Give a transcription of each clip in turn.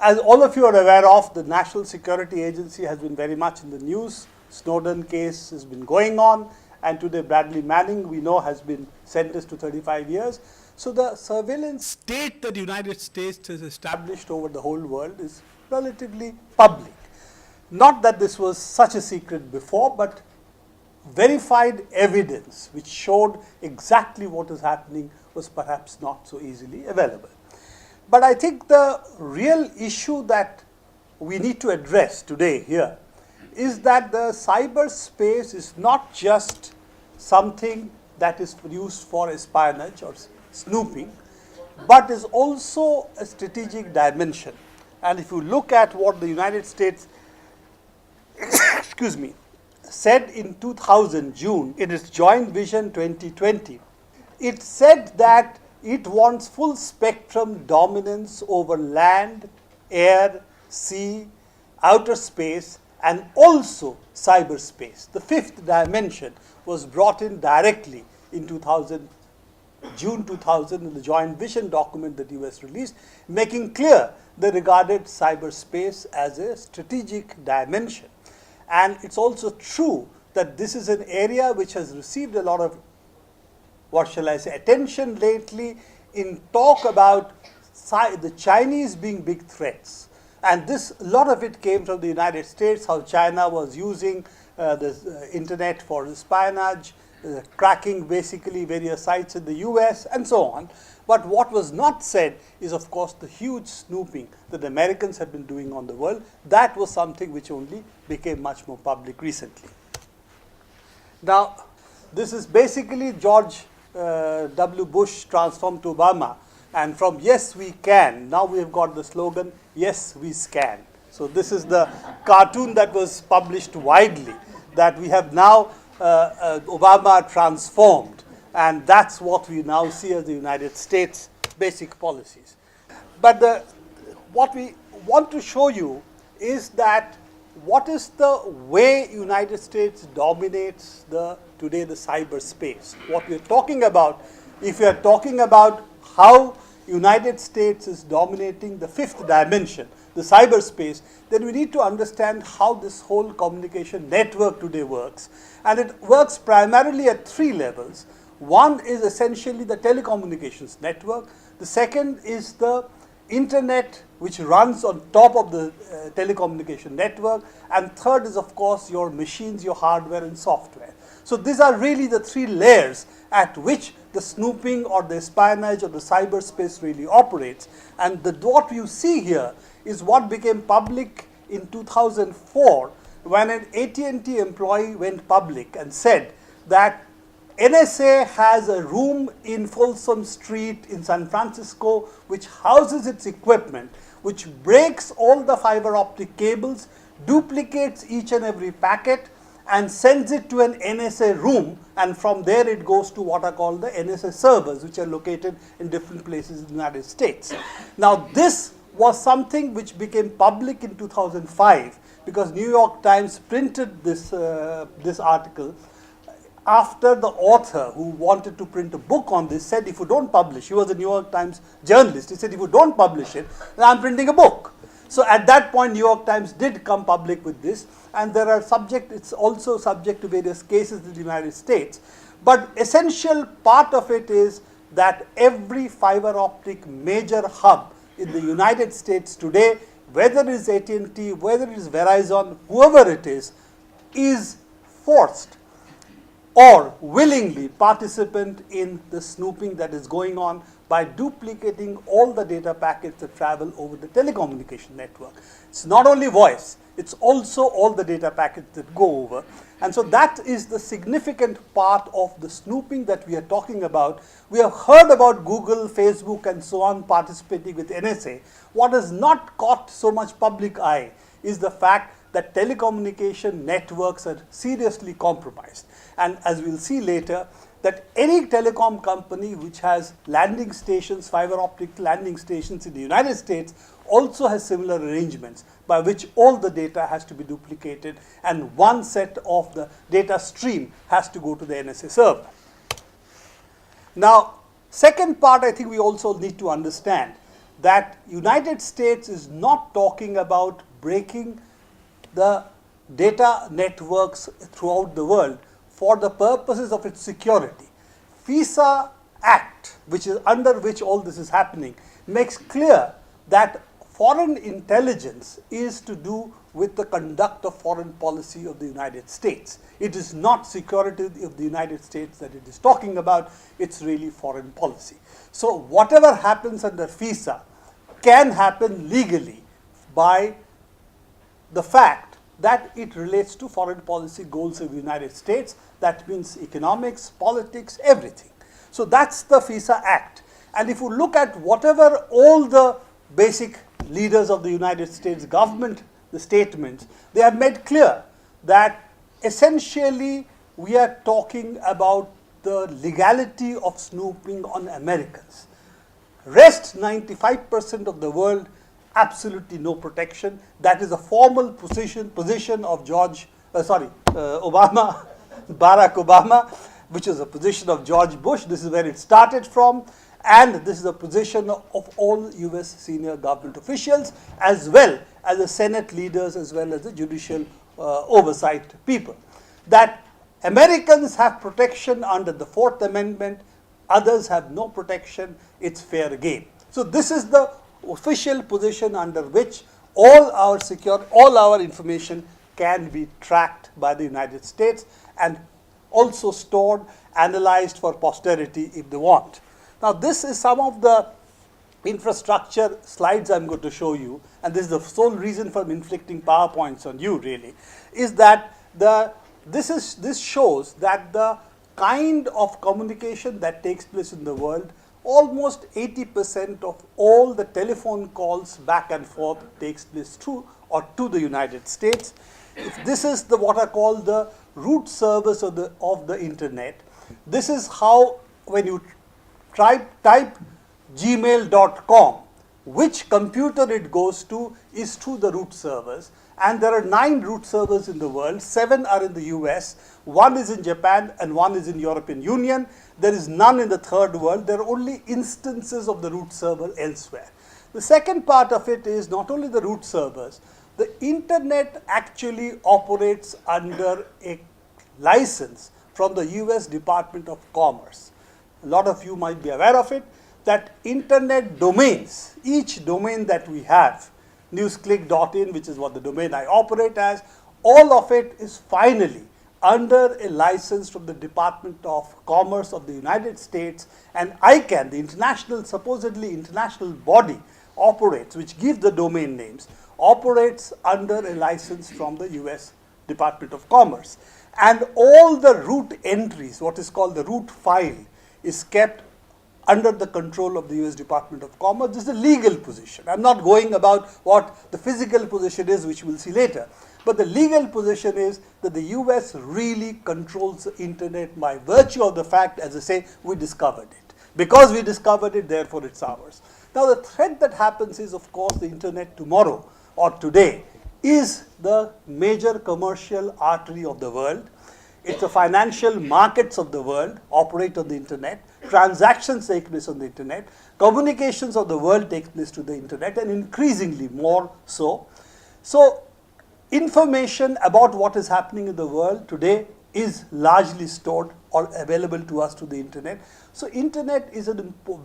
As all of you are aware of, the National Security Agency has been very much in the news. Snowden case has been going on, and today Bradley Manning, we know, has been sentenced to 35 years. So the surveillance state that the United States has established over the whole world is relatively public. Not that this was such a secret before, but verified evidence which showed exactly what is happening was perhaps not so easily available. But I think the real issue that we need to address today here is that the cyberspace is not just something that is used for espionage or snooping, but is also a strategic dimension. And if you look at what the United States excuse me, said in 2000 June in its Joint Vision 2020, it said that it wants full spectrum dominance over land, air, sea, outer space, and also cyberspace. The fifth dimension was brought in directly in June 2000 in the Joint Vision document that US released, making clear they regarded cyberspace as a strategic dimension. And it's also true that this is an area which has received a lot of, what shall I say, attention lately in talk about the Chinese being big threats. And a lot of it came from the United States, how China was using the internet for espionage, cracking basically various sites in the US and so on. But what was not said is, of course, the huge snooping that the Americans have been doing on the world. That was something which only became much more public recently. Now, this is basically George W. Bush transformed to Obama. And from yes, we can, now we have got the slogan, yes, we scan. So this is the cartoon that was published widely, that we have now Obama transformed. And that's what we now see as the United States basic policies. But what we want to show you is that what is the way United States dominates today the cyberspace. What we are talking about, if we are talking about how United States is dominating the fifth dimension, the cyberspace, then we need to understand how this whole communication network today works. And it works primarily at three levels. One is essentially the telecommunications network. The second is the internet, which runs on top of the telecommunication network. And third is, of course, your machines, your hardware and software. So these are really the three layers at which the snooping or the espionage or the cyberspace really operates. And what you see here is what became public in 2004 when an AT&T employee went public and said that NSA has a room in Folsom Street in San Francisco which houses its equipment, which breaks all the fiber optic cables, duplicates each and every packet, and sends it to an NSA room, and from there it goes to what are called the NSA servers, which are located in different places in the United States. Now this was something which became public in 2005 because New York Times printed this article after the author who wanted to print a book on this said, if you don't publish, he was a New York Times journalist, he said, if you don't publish it, then I'm printing a book. So at that point, New York Times did come public with this, and it's also subject to various cases in the United States. But essential part of it is that every fiber optic major hub in the United States today, whether it is AT&T, whether it is Verizon, whoever it is forced or willingly participant in the snooping that is going on by duplicating all the data packets that travel over the telecommunication network. It's not only voice, it's also all the data packets that go over. And so that is the significant part of the snooping that we are talking about. We have heard about Google, Facebook, and so on participating with NSA. What has not caught so much public eye is the fact that telecommunication networks are seriously compromised. And as we'll see later, that any telecom company which has landing stations, fiber optic landing stations in the United States also has similar arrangements by which all the data has to be duplicated and one set of the data stream has to go to the NSA server. Now, second part I think we also need to understand that United States is not talking about breaking the data networks throughout the world for the purposes of its security. FISA Act, which is under which all this is happening, makes clear that foreign intelligence is to do with the conduct of foreign policy of the United States. It is not security of the United States that it is talking about, it's really foreign policy. So whatever happens under FISA can happen legally by the fact that it relates to foreign policy goals of the United States. That means economics, politics, everything. So that's the FISA Act. And if you look at whatever all the basic leaders of the United States government, the statements, they have made clear that essentially we are talking about the legality of snooping on Americans. Rest 95% of the world, absolutely no protection. That is a formal position of Obama, Barack Obama, which is a position of George Bush. This is where it started from. And this is a position of all US senior government officials, as well as the Senate leaders, as well as the judicial oversight people. That Americans have protection under the Fourth Amendment, others have no protection, it's fair game. So this is the official position under which all our information can be tracked by the United States and also stored, analyzed for posterity if they want. Now this is some of the infrastructure slides I'm going to show you, and this is the sole reason for inflicting PowerPoints on you really, is that this shows that the kind of communication that takes place in the world, almost 80% of all the telephone calls back and forth takes place through or to the United States. If this is what are called the root servers of the internet. This is how, when you type gmail.com, which computer it goes to is through the root servers. And there are 9 root servers in the world, 7 are in the US, 1 is in Japan, and 1 is in European Union. There is none in the third world. There are only instances of the root server elsewhere. The second part of it is not only the root servers, the internet actually operates under a license from the US Department of Commerce. A lot of you might be aware of it, that internet domains, each domain that we have, newsclick.in, which is what the domain I operate as, all of it is finally under a license from the Department of Commerce of the United States, and ICANN, the supposedly international body, operates, which gives the domain names, operates under a license from the US Department of Commerce. And all the root entries, what is called the root file, is kept under the control of the US Department of Commerce. This is a legal position. I'm not going about what the physical position is, which we'll see later. But the legal position is that the US really controls the internet by virtue of the fact, as I say, we discovered it. Because we discovered it, therefore it's ours. Now the threat that happens is, of course, the internet tomorrow or today is the major commercial artery of the world. It's the financial markets of the world operate on the internet. Transactions take place on the internet. Communications of the world take place to the internet, and increasingly more so. So information about what is happening in the world today is largely stored or available to us through the internet. So internet is a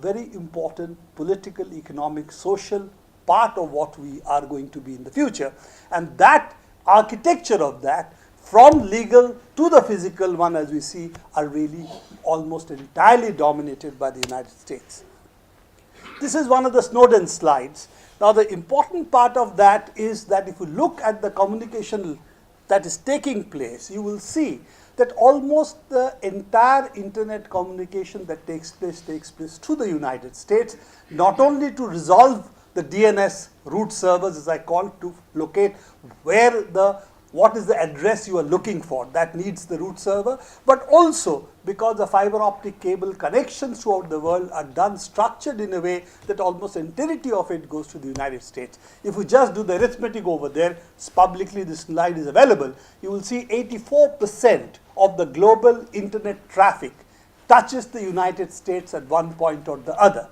very important political, economic, social part of what we are going to be in the future. And that architecture of that, from legal to the physical one, as we see, are really almost entirely dominated by the United States. This is one of the Snowden slides. Now the important part of that is that if you look at the communication that is taking place, you will see that almost the entire internet communication that takes place through the United States, not only to resolve the DNS root servers, as I call, to locate what is the address you are looking for, that needs the root server, but also because the fiber optic cable connections throughout the world are done, structured in a way that almost entirety of it goes to the United States. If we just do the arithmetic over there, publicly this slide is available, you will see 84% of the global internet traffic touches the United States at one point or the other.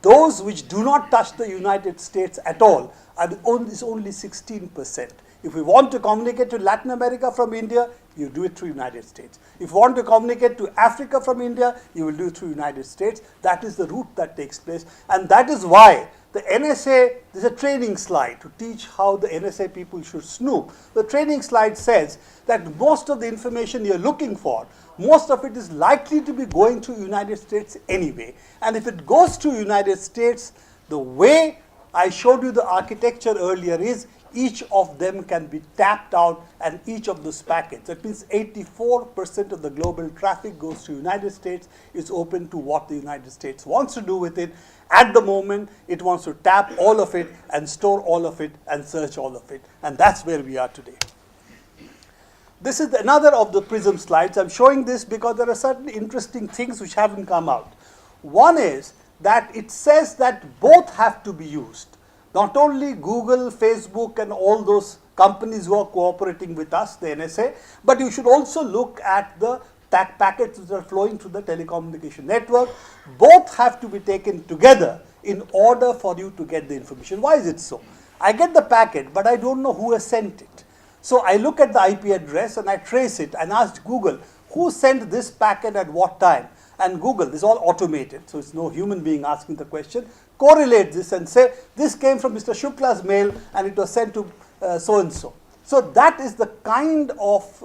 Those which do not touch the United States at all is only 16%. If we want to communicate to Latin America from India, you do it through United States. If you want to communicate to Africa from India, you will do it through United States. That is the route that takes place. And that is why the NSA, there's a training slide to teach how the NSA people should snoop. The training slide says that most of the information you're looking for, most of it is likely to be going to United States anyway. And if it goes to United States, the way I showed you the architecture earlier is each of them can be tapped out and each of those packets. That means 84% of the global traffic goes to United States. It's open to what the United States wants to do with it. At the moment, it wants to tap all of it and store all of it and search all of it. And that's where we are today. This is another of the PRISM slides. I'm showing this because there are certain interesting things which haven't come out. One is that it says that both have to be used. Not only Google, Facebook, and all those companies who are cooperating with us, the NSA, but you should also look at the packets that are flowing through the telecommunication network. Both have to be taken together in order for you to get the information. Why is it so? I get the packet, but I don't know who has sent it. So I look at the IP address and I trace it and ask Google, who sent this packet at what time? And Google, this is all automated, so it's no human being asking the question, correlate this and say, this came from Mr. Shukla's mail and it was sent to so-and-so. So that is the kind of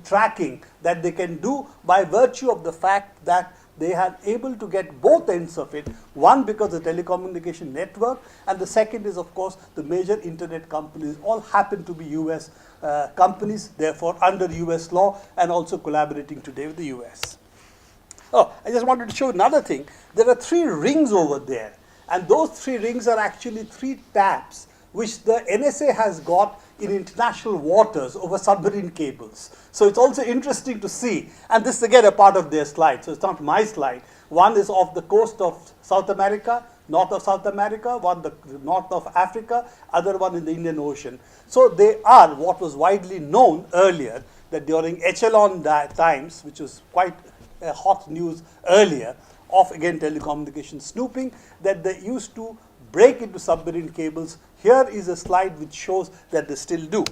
tracking that they can do by virtue of the fact that they are able to get both ends of it. One, because of the telecommunication network, and the second is, of course, the major internet companies all happen to be US companies, therefore under US law and also collaborating today with the US. Oh, I just wanted to show another thing. There are 3 rings over there, and those 3 rings are actually 3 taps which the NSA has got in international waters over submarine cables. So it's also interesting to see, and this is again a part of their slide, so it's not my slide. One is off the coast of South America, north of South America, one the north of Africa, other one in the Indian Ocean. So they are what was widely known earlier, that during Echelon times, which was quite hot news earlier, of again telecommunication snooping, that they used to break into submarine cables. Here is a slide which shows that they still do.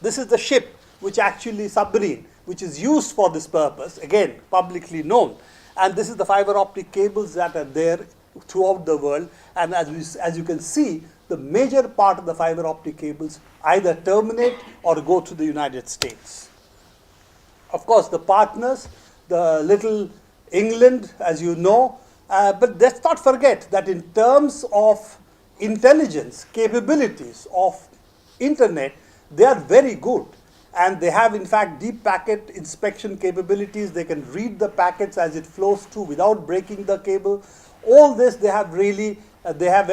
This is the ship, which actually submarine, which is used for this purpose, again publicly known. And this is the fiber optic cables that are there throughout the world. And as you can see, the major part of the fiber optic cables either terminate or go to the United States. Of course, the partners, the little England, as you know, but let's not forget that in terms of intelligence, capabilities of internet, they are very good. And they have, in fact, deep packet inspection capabilities. They can read the packets as it flows through without breaking the cable. All this, they have really, they have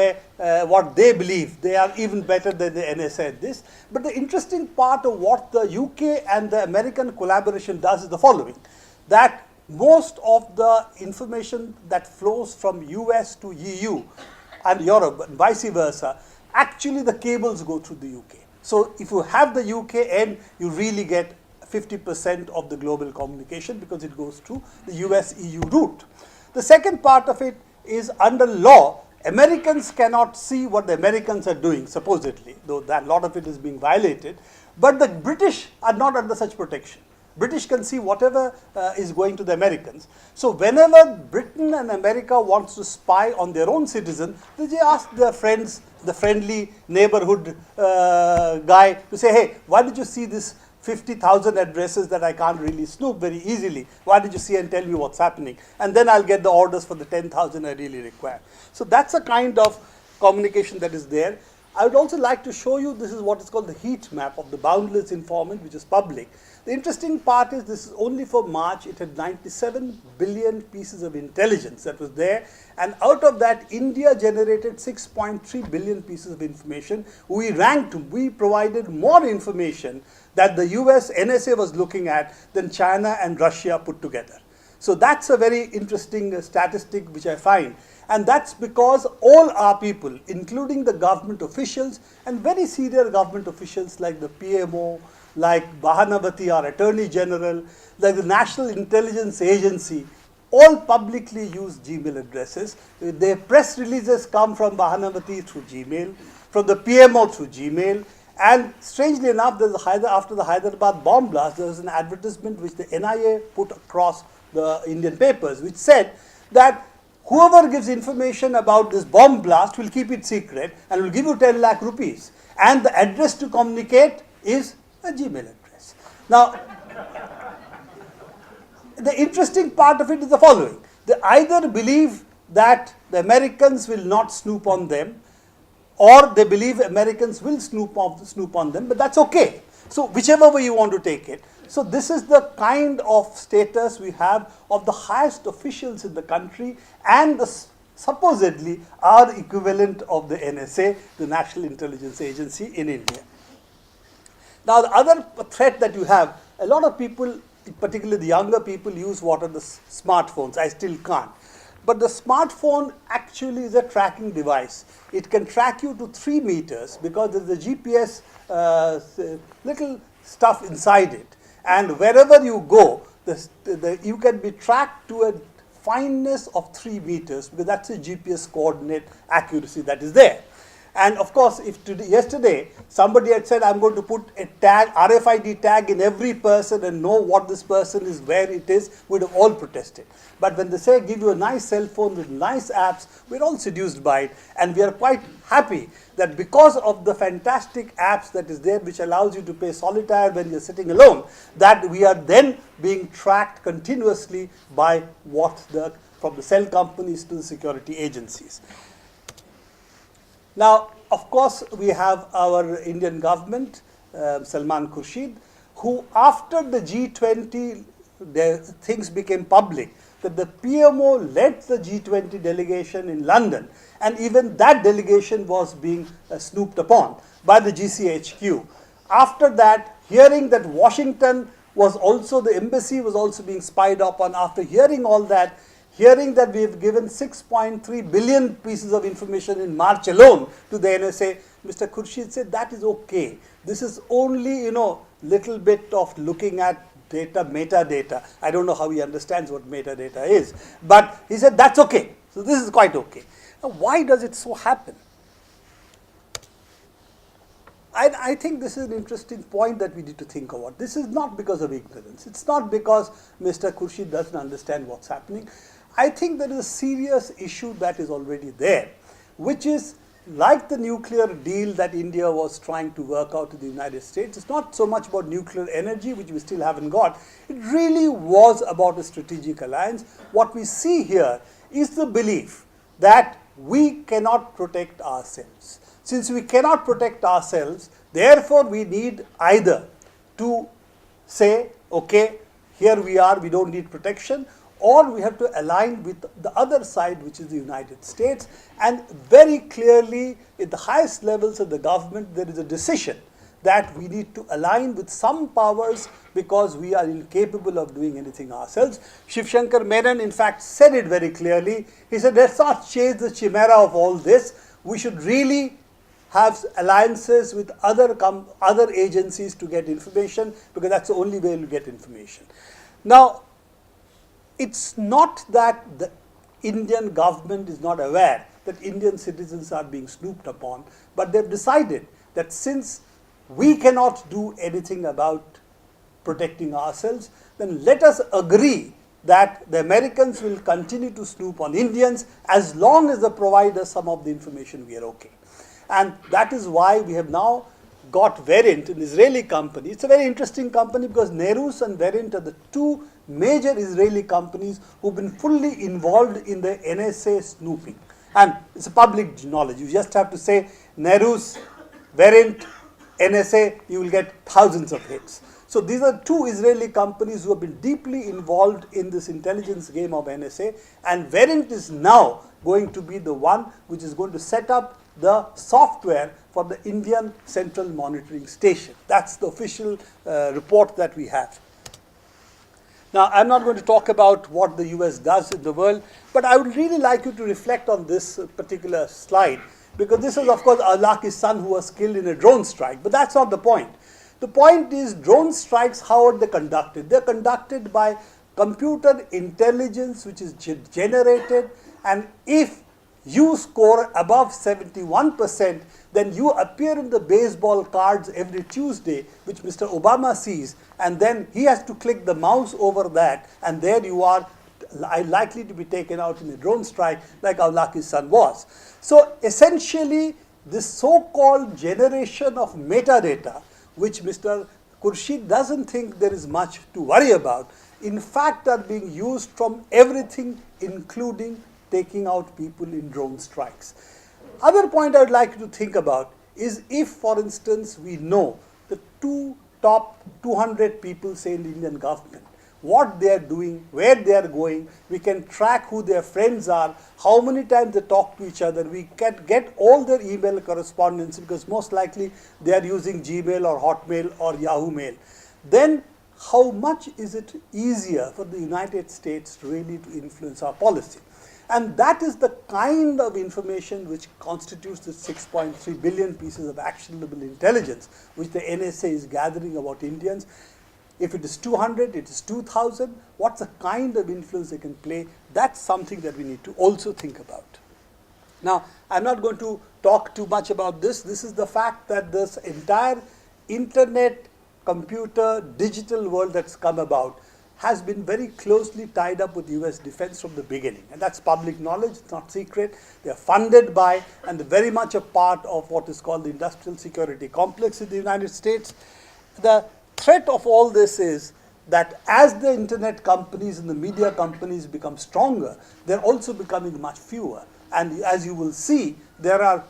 what they believe. They are even better than the NSA at this. But the interesting part of what the UK and the American collaboration does is the following, that most of the information that flows from US to EU and Europe and vice versa, actually the cables go through the UK. So if you have the UK end, you really get 50% of the global communication because it goes through the US-EU route. The second part of it is under law, Americans cannot see what the Americans are doing, supposedly, though that a lot of it is being violated. But the British are not under such protection. British can see whatever is going to the Americans. So whenever Britain and America wants to spy on their own citizen, they just ask their friends, the friendly neighborhood guy, to say, hey, why did you see this 50,000 addresses that I can't really snoop very easily? Why did you see and tell me what's happening? And then I'll get the orders for the 10,000 I really require. So that's a kind of communication that is there. I would also like to show you, this is what is called the heat map of the boundless informant, which is public. The interesting part is this is only for March. It had 97 billion pieces of intelligence that was there. And out of that, India generated 6.3 billion pieces of information. We provided more information that the US NSA was looking at than China and Russia put together. So that's a very interesting statistic which I find. And that's because all our people, including the government officials and very senior government officials like the PMO, like Bahanavati, our Attorney General, like the National Intelligence Agency, all publicly use Gmail addresses. Their press releases come from Bahanamati through Gmail, from the PMO through Gmail, and strangely enough, after the Hyderabad bomb blast, there was an advertisement which the NIA put across the Indian papers, which said that whoever gives information about this bomb blast will keep it secret and will give you 10 lakh rupees. And the address to communicate is a Gmail address. Now, the interesting part of it is the following. They either believe that the Americans will not snoop on them, or they believe Americans will snoop on them, but that's okay. So whichever way you want to take it. So this is the kind of status we have of the highest officials in the country and supposedly our equivalent of the NSA, the National Intelligence Agency in India. Now the other threat that you have, a lot of people, particularly the younger people, use what are the smartphones. I still can't. But the smartphone actually is a tracking device. It can track you to 3 meters because there is a GPS little stuff inside it. And wherever you go, you can be tracked to a fineness of 3 meters because that's a GPS coordinate accuracy that is there. And of course, if yesterday somebody had said, I'm going to put a tag, RFID tag in every person and know what this person is, where it is, we'd have all protested. But when they say give you a nice cell phone with nice apps, we're all seduced by it. And we are quite happy that because of the fantastic apps that is there, which allows you to play solitaire when you're sitting alone, that we are then being tracked continuously by from the cell companies to the security agencies. Now, of course, we have our Indian government, Salman Khurshid, who after the G20 things became public, that the PMO led the G20 delegation in London, and even that delegation was being snooped upon by the GCHQ. After that, hearing that Washington was also, the embassy was also being spied upon, after hearing all that, hearing that we have given 6.3 billion pieces of information in March alone to the NSA, Mr. Khurshid said that is okay. This is only, little bit of looking at data, metadata. I don't know how he understands what metadata is, but he said that's okay. So this is quite okay. Now, why does it so happen? I think this is an interesting point that we need to think about. This is not because of ignorance. It's not because Mr. Khurshid doesn't understand what's happening. I think there is a serious issue that is already there, which is like the nuclear deal that India was trying to work out with the United States. It's not so much about nuclear energy, which we still haven't got. It really was about a strategic alliance. What we see here is the belief that we cannot protect ourselves. Since we cannot protect ourselves, therefore we need either to say, okay, here we are, we don't need protection, or we have to align with the other side, which is the United States. And very clearly, at the highest levels of the government, there is a decision that we need to align with some powers because we are incapable of doing anything ourselves. Shiv Shankar Menon, in fact, said it very clearly. He said, let's not chase the chimera of all this. We should really have alliances with other agencies to get information, because that's the only way to get information. Now, it's not that the Indian government is not aware that Indian citizens are being snooped upon, but they've decided that since we cannot do anything about protecting ourselves, then let us agree that the Americans will continue to snoop on Indians as long as they provide us some of the information, we are okay. And that is why we have now got Verint, an Israeli company. It's a very interesting company because Nerus and Verint are the two major Israeli companies who've been fully involved in the NSA snooping. And it's a public knowledge. You just have to say Nerus, Verint, NSA, you will get thousands of hits. So these are two Israeli companies who have been deeply involved in this intelligence game of NSA, and Verint is now going to be the one which is going to set up the software for the Indian Central Monitoring Station. That's the official report that we have. Now, I'm not going to talk about what the US does in the world, but I would really like you to reflect on this particular slide, because this is, of course, Alaki's son who was killed in a drone strike, but that's not the point. The point is drone strikes, how are they conducted? They're conducted by computer intelligence which is generated, and if you score above 71%, then you appear in the baseball cards every Tuesday, which Mr. Obama sees, and then he has to click the mouse over that, and there you are, likely to be taken out in a drone strike like Avlaki's son was. So essentially, this so-called generation of metadata, which Mr. Khurshid doesn't think there is much to worry about, in fact are being used from everything, including taking out people in drone strikes. Other point I would like you to think about is if, for instance, we know the top 200 people, say, in the Indian government, what they are doing, where they are going, we can track who their friends are, how many times they talk to each other, we can get all their email correspondence, because most likely they are using Gmail or Hotmail or Yahoo Mail. Then how much is it easier for the United States really to influence our policy? And that is the kind of information which constitutes the 6.3 billion pieces of actionable intelligence which the NSA is gathering about Indians. If it is 200, it is 2,000, what's the kind of influence they can play? That's something that we need to also think about. Now, I'm not going to talk too much about this. This is the fact that this entire internet, computer, digital world that's come about has been very closely tied up with US defense from the beginning. And that's public knowledge, it's not secret. They are funded by and very much a part of what is called the industrial security complex in the United States. The threat of all this is that as the internet companies and the media companies become stronger, they're also becoming much fewer. And as you will see, there are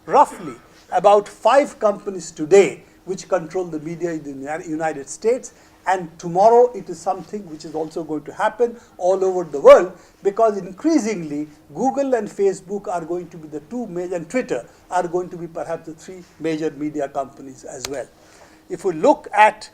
roughly about 5 companies today which control the media in the United States. And tomorrow it is something which is also going to happen all over the world, because increasingly Google and Facebook are going to be the 2 major, and Twitter are going to be perhaps the 3 major media companies as well. If we look at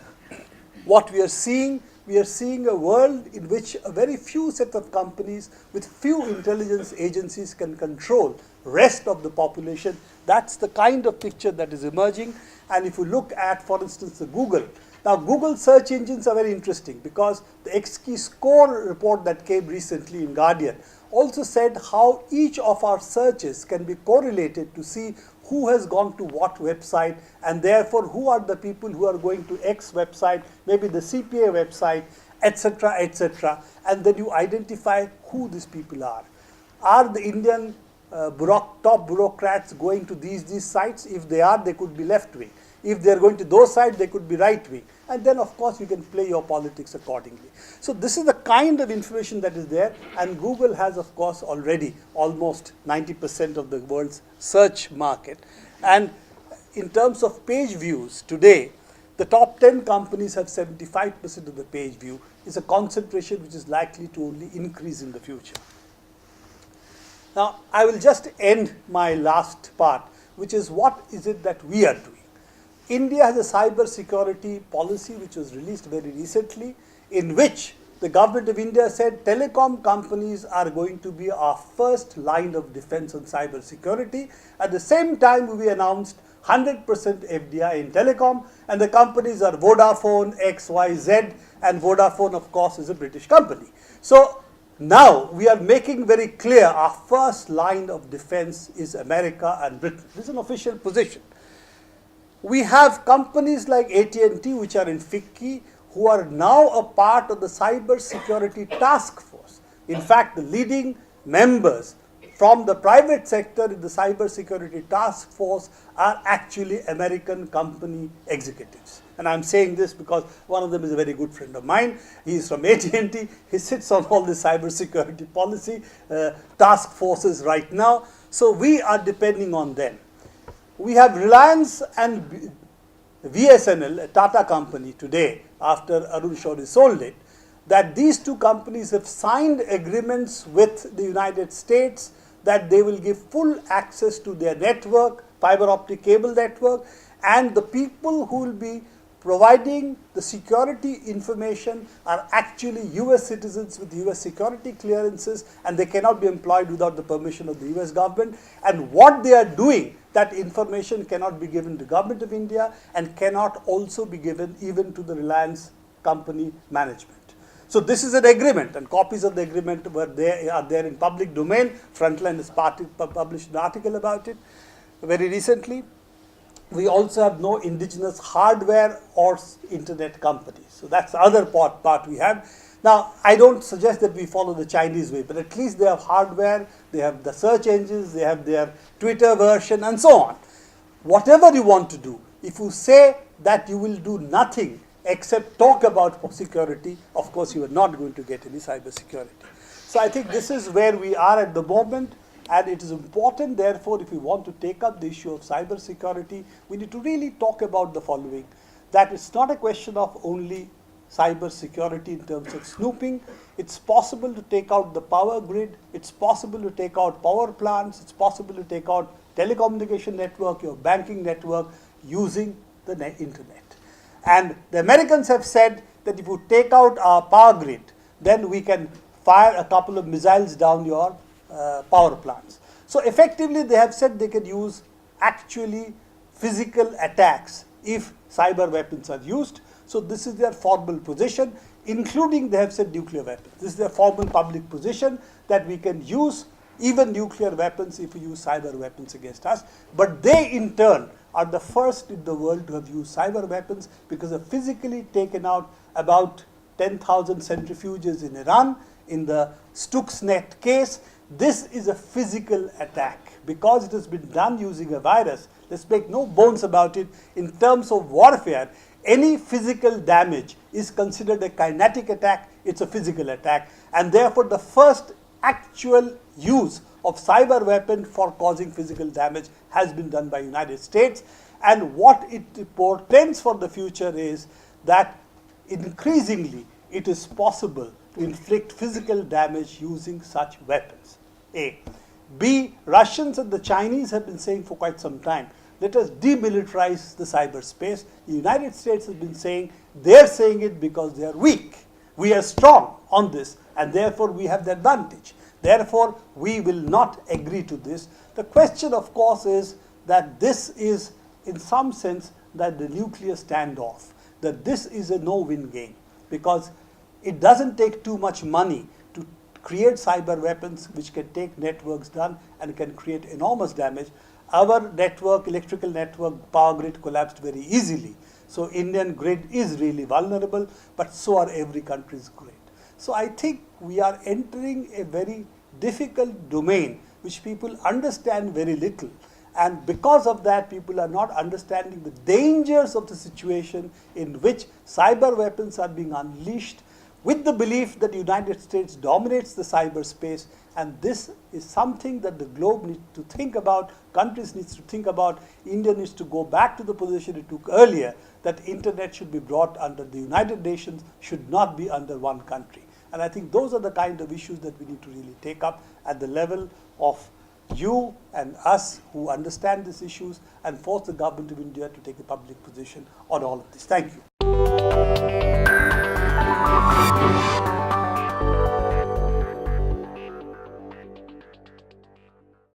what we are seeing a world in which a very few set of companies with few intelligence agencies can control rest of the population. That's the kind of picture that is emerging. And if you look at, for instance, the Google. Now, Google search engines are very interesting, because the X-Key Score report that came recently in Guardian also said how each of our searches can be correlated to see who has gone to what website, and therefore who are the people who are going to X website, maybe the CPA website, etc., etc. And then you identify who these people are. Are the Indian top bureaucrats going to these sites? If they are, they could be left-wing. If they are going to those sites, they could be right-wing. And then, of course, you can play your politics accordingly. So this is the kind of information that is there. And Google has, of course, already almost 90% of the world's search market. And in terms of page views, today, the top 10 companies have 75% of the page view. It's a concentration which is likely to only increase in the future. Now, I will just end my last part, which is what is it that we are doing. India has a cyber security policy which was released very recently, in which the government of India said telecom companies are going to be our first line of defense on cyber security. At the same time, we announced 100% FDI in telecom, and the companies are Vodafone, XYZ, and Vodafone, of course, is a British company. So now we are making very clear our first line of defense is America and Britain. This is an official position. We have companies like AT&T, which are in FICCI, who are now a part of the cyber security task force. In fact, the leading members from the private sector in the cyber security task force are actually American company executives. And I'm saying this because one of them is a very good friend of mine. He is from AT&T. He sits on all the cyber security policy task forces right now. So we are depending on them. We have Reliance and VSNL, a Tata company today, after Arun Shourie sold it, that these 2 companies have signed agreements with the United States that they will give full access to their network, fiber optic cable network, and the people who will be providing the security information are actually US citizens with US security clearances, and they cannot be employed without the permission of the US government. And what they are doing, that information cannot be given to the government of India and cannot also be given even to the Reliance company management. So this is an agreement, and copies of the agreement are there in public domain. Frontline has published an article about it very recently. We also have no indigenous hardware or internet companies. So that's the other part we have. Now, I don't suggest that we follow the Chinese way, but at least they have hardware, they have the search engines, they have their Twitter version, and so on. Whatever you want to do, if you say that you will do nothing except talk about security, of course you are not going to get any cyber security. So I think this is where we are at the moment, and it is important, therefore, if we want to take up the issue of cyber security, we need to really talk about the following, that it's not a question of only cyber security in terms of snooping. It's possible to take out the power grid, it's possible to take out power plants, it's possible to take out telecommunication network, your banking network, using the internet. And the Americans have said that if you take out our power grid, then we can fire a couple of missiles down your power plants. So effectively they have said they can use actually physical attacks if cyber weapons are used. So this is their formal position, including they have said nuclear weapons. This is their formal public position, that we can use even nuclear weapons if we use cyber weapons against us. But they in turn are the first in the world to have used cyber weapons, because they have physically taken out about 10,000 centrifuges in Iran in the Stuxnet case. This is a physical attack because it has been done using a virus. Let's make no bones about it. In terms of warfare, any physical damage is considered a kinetic attack. It's a physical attack, and therefore the first actual use of cyber weapon for causing physical damage has been done by United States. And what it portends for the future is that increasingly it is possible to inflict physical damage using such weapons. A. B. Russians and the Chinese have been saying for quite some time, let us demilitarize the cyberspace. The United States has been saying, they're saying it because they are weak. We are strong on this, and therefore we have the advantage. Therefore, we will not agree to this. The question, of course, is that this is, in some sense, that the nuclear standoff, that this is a no-win game, because it doesn't take too much money to create cyber weapons which can take networks down and can create enormous damage. Our network, electrical network, power grid collapsed very easily. So Indian grid is really vulnerable, but so are every country's grid. So I think we are entering a very difficult domain which people understand very little. And because of that, people are not understanding the dangers of the situation in which cyber weapons are being unleashed, with the belief that the United States dominates the cyberspace, and this is something that the globe needs to think about, countries needs to think about. India needs to go back to the position it took earlier, that internet should be brought under the United Nations, should not be under one country. And I think those are the kind of issues that we need to really take up at the level of you and us who understand these issues, and force the government of India to take a public position on all of this. Thank you.